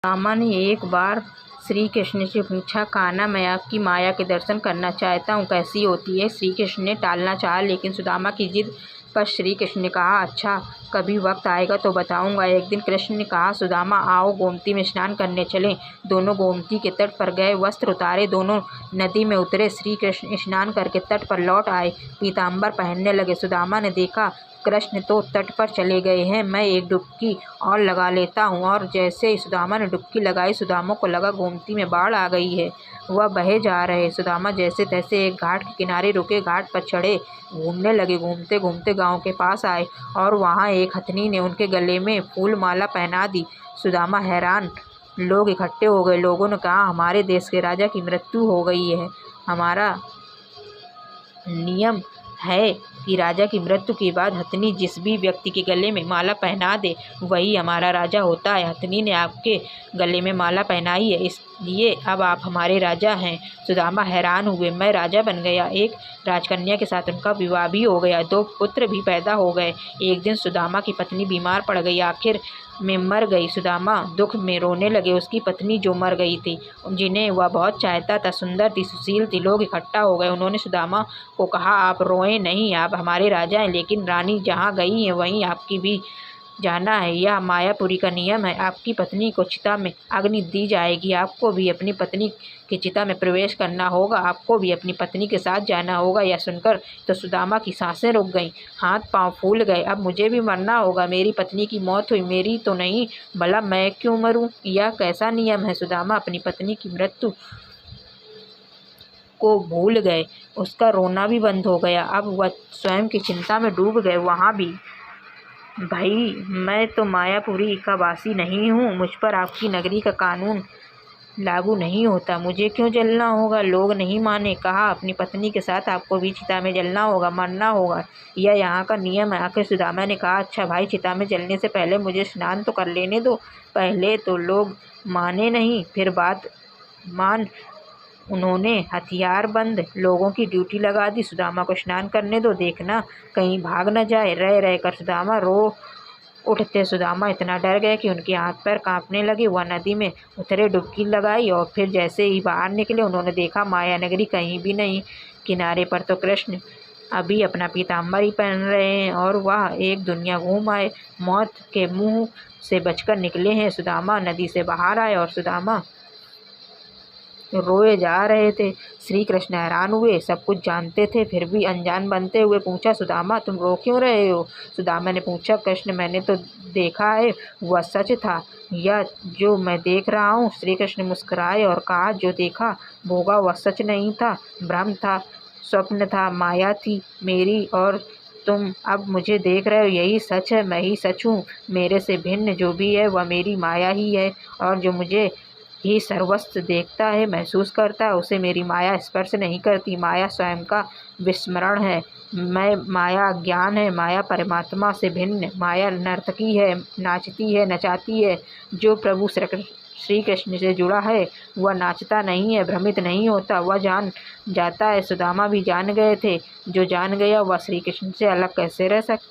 सुदामा ने एक बार श्री कृष्ण से पूछा, कान्हा मैं आपकी माया के दर्शन करना चाहता हूँ, कैसी होती है। श्री कृष्ण ने टालना चाहा, लेकिन सुदामा की जिद पर श्री कृष्ण ने कहा, अच्छा कभी वक्त आएगा तो बताऊंगा। एक दिन कृष्ण ने कहा, सुदामा आओ गोमती में स्नान करने चलें। दोनों गोमती के तट पर गए, वस्त्र उतारे, दोनों नदी में उतरे। श्री कृष्ण स्नान करके तट पर लौट आए, पीताम्बर पहनने लगे। सुदामा ने देखा कृष्ण तो तट पर चले गए हैं, मैं एक डुबकी और लगा लेता हूँ। और जैसे ही सुदामा ने डुबकी लगाई, सुदामा को लगा गोमती में बाढ़ आ गई है, वह बहे जा रहे। सुदामा जैसे तैसे एक घाट के किनारे रुके, घाट पर चढ़े, घूमने लगे। घूमते घूमते गांव के पास आए और वहां एक हथनी ने उनके गले में फूल माला पहना दी। सुदामा हैरान, लोग इकट्ठे हो गए। लोगों ने कहा, हमारे देश के राजा की मृत्यु हो गई है। हमारा नियम है कि राजा की मृत्यु के बाद हथनी जिस भी व्यक्ति के गले में माला पहना दे वही हमारा राजा होता है। हथनी ने आपके गले में माला पहनाई है, इसलिए अब आप हमारे राजा हैं। सुदामा हैरान हुए, मैं राजा बन गया। एक राजकन्या के साथ उनका विवाह भी हो गया, 2 पुत्र भी पैदा हो गए। एक दिन सुदामा की पत्नी बीमार पड़ गई, आखिर में मर गई। सुदामा दुख में रोने लगे। उसकी पत्नी जो मर गई थी, जिन्हें वह बहुत चाहता था, सुंदर थी, सुशील थी। लोग इकट्ठा हो गए। उन्होंने सुदामा को कहा, आप रोएं नहीं, आप हमारे राजा हैं, लेकिन रानी जहाँ गई है वहीं आपकी भी जाना है। यह मायापुरी का नियम है। आपकी पत्नी को चिता में अग्नि दी जाएगी, आपको भी अपनी पत्नी की चिता में प्रवेश करना होगा, आपको भी अपनी पत्नी के साथ जाना होगा। यह सुनकर तो सुदामा की सांसें रुक गईं, हाथ पांव फूल गए। अब मुझे भी मरना होगा, मेरी पत्नी की मौत हुई, मेरी तो नहीं, भला मैं क्यों मरूं? यह कैसा नियम है? सुदामा अपनी पत्नी की मृत्यु को भूल गए, उसका रोना भी बंद हो गया। अब वह स्वयं की चिंता में डूब गए। वहाँ भी, भाई मैं तो मायापुरी का वासी नहीं हूँ, मुझ पर आपकी नगरी का कानून लागू नहीं होता, मुझे क्यों जलना होगा? लोग नहीं माने, कहा अपनी पत्नी के साथ आपको भी चिता में जलना होगा, मरना होगा, यह यहाँ का नियम है। आखिर सुदामा ने कहा, अच्छा भाई, चिता में जलने से पहले मुझे स्नान तो कर लेने दो। पहले तो लोग माने नहीं, फिर बात मान। उन्होंने हथियारबंद लोगों की ड्यूटी लगा दी। सुदामा को स्नान करने दो, देखना कहीं भाग न जाए। रह रह कर सुदामा रो उठते। सुदामा इतना डर गए कि उनके हाथ पैर कांपने लगे। वह नदी में उतरे, डुबकी लगाई और फिर जैसे ही बाहर निकले, उन्होंने देखा माया नगरी कहीं भी नहीं। किनारे पर तो कृष्ण अभी अपना पीताम्बर ही पहन रहे हैं और वह एक दुनिया घूम आए, मौत के मुंह से बचकर निकले हैं। सुदामा नदी से बाहर आए और सुदामा रोए जा रहे थे। श्री कृष्ण हैरान हुए, सब कुछ जानते थे फिर भी अनजान बनते हुए पूछा, सुदामा तुम रो क्यों रहे हो? सुदामा ने पूछा, कृष्ण मैंने तो देखा है, वह सच था, या जो मैं देख रहा हूँ? श्री कृष्ण मुस्कुराए और कहा, जो देखा भोगा वह सच नहीं था, भ्रम था, स्वप्न था, माया थी मेरी, और तुम अब मुझे देख रहे हो, यही सच है, मैं ही सच हूँ। मेरे से भिन्न जो भी है वह मेरी माया ही है, और जो मुझे ही सर्वस्व देखता है, महसूस करता है, उसे मेरी माया स्पर्श नहीं करती। माया स्वयं का विस्मरण है, मैं माया ज्ञान है, माया परमात्मा से भिन्न। माया नर्तकी है, नाचती है, नचाती है। जो प्रभु श्री कृष्ण से जुड़ा है वह नाचता नहीं है, भ्रमित नहीं होता, वह जान जाता है। सुदामा भी जान गए थे, जो जान गया वह श्री कृष्ण से अलग कैसे रह सकता।